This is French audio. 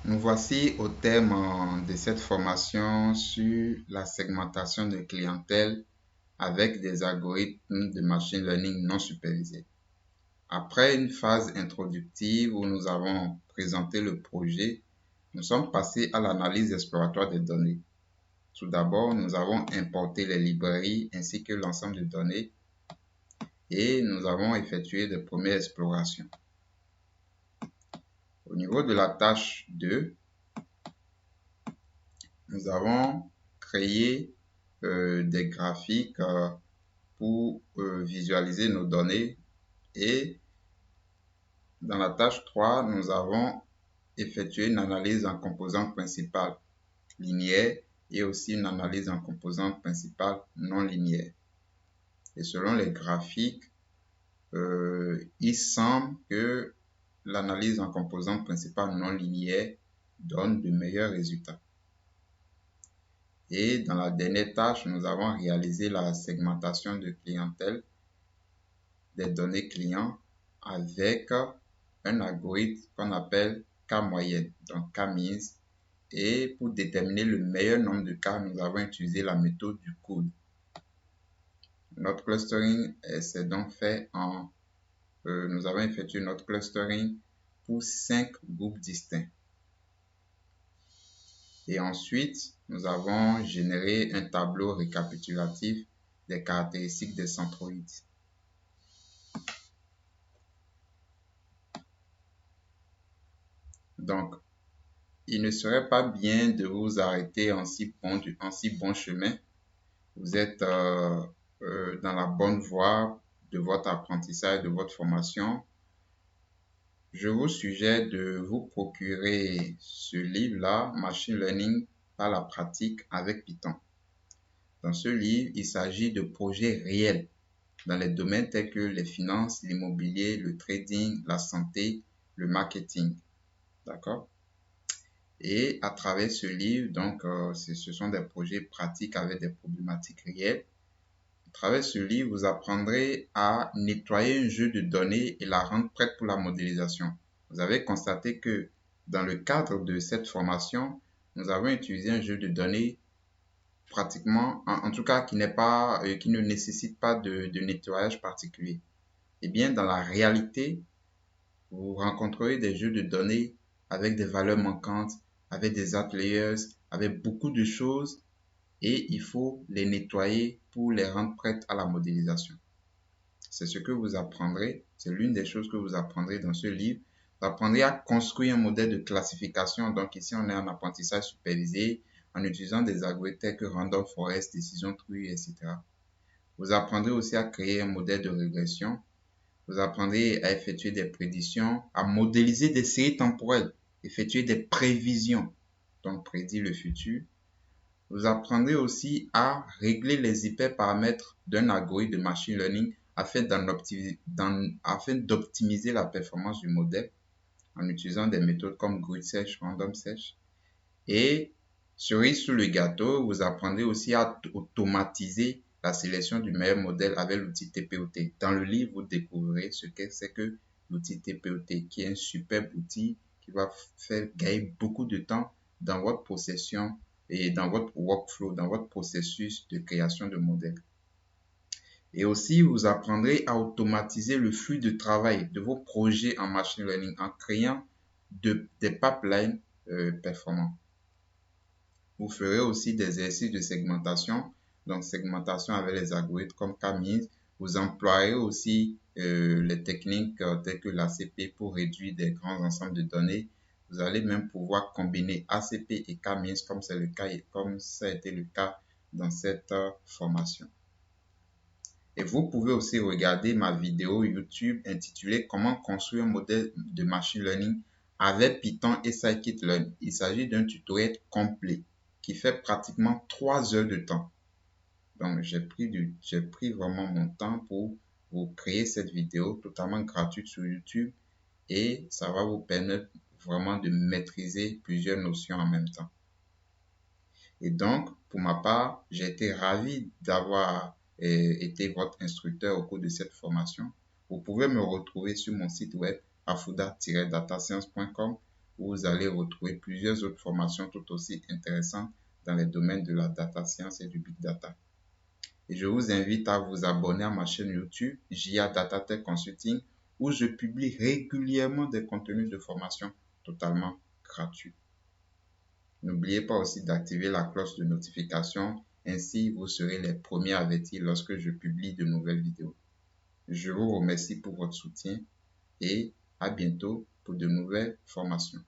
Nous voici au terme de cette formation sur la segmentation de clientèle avec des algorithmes de machine learning non supervisés. Après une phase introductive où nous avons présenté le projet, nous sommes passés à l'analyse exploratoire des données. Tout d'abord, nous avons importé les librairies ainsi que l'ensemble de données et nous avons effectué de premières explorations. Au niveau de la tâche 2, nous avons créé des graphiques pour visualiser nos données et dans la tâche 3, nous avons effectué une analyse en composantes principales linéaires et aussi une analyse en composantes principales non linéaires. Et selon les graphiques, il semble que l'analyse en composantes principales non linéaires donne de meilleurs résultats. Et dans la dernière tâche, nous avons réalisé la segmentation de clientèle des données clients avec un algorithme qu'on appelle K-moyenne, donc K-means. Et pour déterminer le meilleur nombre de cas, nous avons utilisé la méthode du code. Notre clustering s'est donc fait nous avons effectué notre clustering pour 5 groupes distincts. Et ensuite, nous avons généré un tableau récapitulatif des caractéristiques des centroïdes. Donc, il ne serait pas bien de vous arrêter en si bon chemin. Vous êtes dans la bonne voie de votre apprentissage, de votre formation. Je vous suggère de vous procurer ce livre-là, Machine Learning par la pratique avec Python. Dans ce livre, il s'agit de projets réels dans les domaines tels que les finances, l'immobilier, le trading, la santé, le marketing. D'accord? Et à travers ce livre, donc, ce sont des projets pratiques avec des problématiques réelles. À travers ce livre, vous apprendrez à nettoyer un jeu de données et la rendre prête pour la modélisation. Vous avez constaté que dans le cadre de cette formation, nous avons utilisé un jeu de données pratiquement, en tout cas, qui ne nécessite pas de nettoyage particulier. Eh bien, dans la réalité, vous rencontrerez des jeux de données avec des valeurs manquantes, avec des outliers, avec beaucoup de choses et il faut les nettoyer pour les rendre prêtes à la modélisation. C'est ce que vous apprendrez, c'est l'une des choses que vous apprendrez dans ce livre. Vous apprendrez à construire un modèle de classification. Donc ici, on est en apprentissage supervisé en utilisant des algorithmes tels que Random Forest, Decision Tree, etc. Vous apprendrez aussi à créer un modèle de régression. Vous apprendrez à effectuer des prédictions, à modéliser des séries temporelles, effectuer des prévisions, donc prédire le futur. Vous apprendrez aussi à régler les hyperparamètres d'un algorithme de machine learning afin d'optimiser la performance du modèle en utilisant des méthodes comme Grid Search, Random Search. Et cerise sur le gâteau, vous apprendrez aussi à automatiser la sélection du meilleur modèle avec l'outil TPOT. Dans le livre, vous découvrirez ce que c'est que l'outil TPOT, qui est un superbe outil qui va faire gagner beaucoup de temps dans votre procession et dans votre workflow, dans votre processus de création de modèles. Et aussi, vous apprendrez à automatiser le flux de travail de vos projets en machine learning en créant des pipelines performants. Vous ferez aussi des exercices de segmentation, donc segmentation avec les algorithmes comme K-means. Vous emploierez aussi les techniques telles que l'ACP pour réduire des grands ensembles de données. Vous allez même pouvoir combiner ACP et K-means comme ça a été le cas dans cette formation. Et vous pouvez aussi regarder ma vidéo YouTube intitulée Comment construire un modèle de machine learning avec Python et Scikit-learn. Il s'agit d'un tutoriel complet qui fait pratiquement 3 heures de temps. Donc, j'ai pris vraiment mon temps pour vous créer cette vidéo totalement gratuite sur YouTube et ça va vous permettre vraiment de maîtriser plusieurs notions en même temps. Et donc, pour ma part, j'ai été ravi d'avoir été votre instructeur au cours de cette formation. Vous pouvez me retrouver sur mon site web afuda-datascience.com où vous allez retrouver plusieurs autres formations tout aussi intéressantes dans les domaines de la data science et du big data. Et je vous invite à vous abonner à ma chaîne YouTube JA Data Tech Consulting où je publie régulièrement des contenus de formation totalement gratuits. N'oubliez pas aussi d'activer la cloche de notification, ainsi vous serez les premiers avertis lorsque je publie de nouvelles vidéos. Je vous remercie pour votre soutien et à bientôt pour de nouvelles formations.